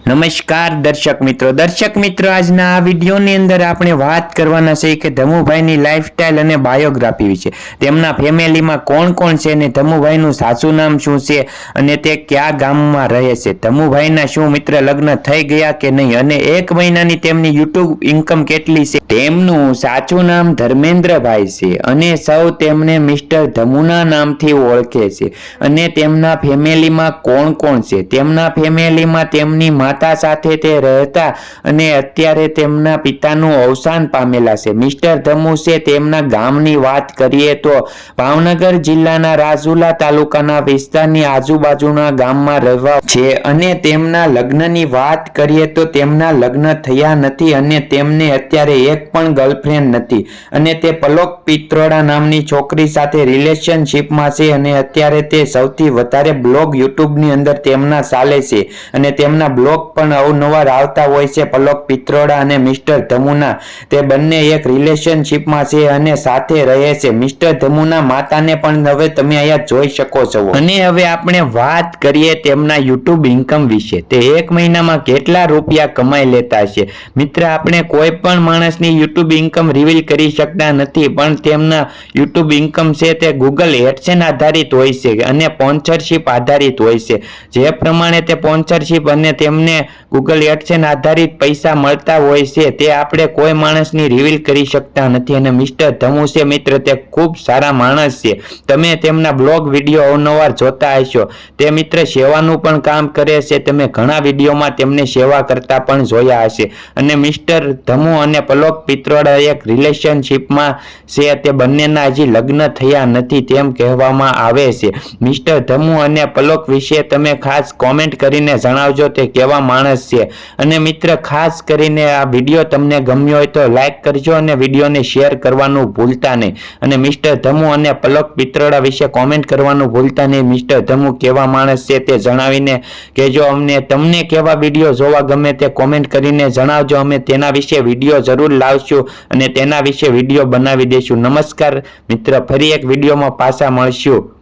નમસ્કાર દર્શક મિત્રો આજના આ વિડીયોની અંદર આપણે વાત કરવાના છે કે ધમુભાઈની લાઈફસ્ટાઈલ અને બાયોગ્રાફી વિશે, તેમના ફેમિલીમાં કોણ કોણ છે અને ધમુભાઈનું સાચું નામ શું છે અને તે કયા ગામમાં રહે છે, ધમુભાઈના શું મિત્ર લગ્ન થઈ ગયા કે નહીં અને 1 મહિનાની તેમની યુટ્યુબ ઇન્કમ કેટલી છે, તેમનું સાચું નામ ધર્મેન્દ્રભાઈ છે અને સૌ તેમને મિસ્ટર ધમુના નામથી ઓળખે છે અને તેમના ફેમિલીમાં કોણ કોણ છે, તેમના ફેમિલીમાં તેમની માતા સાથે તે રહેતા અને અત્યારે તેમના પિતાનું અવસાન પામેલા છે. મિસ્ટર ધમુ છે તેમના ગામની વાત કરીએ તો ભાવનગર જિલ્લાના રાજુલા તાલુકાના વિસ્તારની આજુબાજુના ગામમાં રહેવા છે અને તેમના લગ્નની વાત કરીએ તો તેમના લગ્ન થયા નથી અને તેમને અત્યારે એક પણ ગર્લફ્રેન્ડ નથી અને તે પલોક પિત્રોડા નામની છોકરી સાથે રિલેશનશિપમાં છે અને અત્યારે તે સૌથી વધારે બ્લોગ યુટ્યુબની અંદર તેમના ચાલે છે અને તેમના બ્લોગ પણ અવનવાર આવતા હોય છે. પલોક પિત્રોડા અને મિસ્ટર ધમુના તે બંને એક રિલેશનશિપમાં છે અને સાથે રહે છે. મિસ્ટર ધમુના માતાને પણ હવે તમે અહીંયા જોઈ શકો છો. અને હવે આપણે વાત કરીએ તેમના યુટ્યુબ ઇન્કમ વિશે, તે 1 મહિનામાં કેટલા રૂપિયા કમાઈ લેતા છે. મિત્ર, આપણે કોઈ પણ માણસની યુટ્યુબ ઇન્કમ રિવીલ કરી શકતા નથી, પણ તેમના યુટ્યુબ ઇન્કમ છે તે ગૂગલ એડસેન્સ આધારિત હોય છે અને સ્પોન્સરશિપ આધારિત હોય છે. જે પ્રમાણે તે સ્પોન્સરશિપ અને તેમને ગૂગલ એડસેન્સ આધારિત પૈસા મળતા હોય છે તે આપણે કોઈ માણસની રિવીલ કરી શકતા નથી. અને મિસ્ટર ધમુ છે મિત્ર, તે ખૂબ સારા માણસ છે. તમે તેમના બ્લોગ વિડીયો અવનવાર જોતા હશો. તે મિત્ર સેવાનું પણ કામ કરે છે. તમે ઘણા વિડીયોમાં તેમને સેવા કરતા પણ જોયા હશે. અને મિસ્ટર ધમુ અને પલોક પિત્રોડા એક રિલેશનશિપમાં છે. તે બંનેના હજી લગ્ન થયા નથી તેમ કહેવામાં આવે છે. મિસ્ટર ધમુ અને પલોક વિશે તમે ખાસ કોમેન્ટ કરીને જણાવજો તે કેવા માણસ છે. અને મિત્ર, ખાસ કરીને આ વિડીયો તમને ગમ્યો હોય તો લાઈક કરજો અને વિડીયોને શેર કરવાનું ભૂલતા નહીં. અને મિસ્ટર ધમુ અને પલોક પિત્રોડા વિશે કોમેન્ટ કરવાનું ભૂલતા નહીં. મિસ્ટર ધમુ કેવા માણસ છે તે જણાવીને કહેજો અમને. તમને કેવા વિડીયો જોવા ગમે તે કોમેન્ટ કરીને જણાવજો. અમે તેના વિશે વિડીયો જરૂર લાવશું અને તેના વિશે વિડીયો બનાવી દઈશું. નમસ્કાર મિત્ર, ફરી એક વિડીયોમાં પાછા મળશું.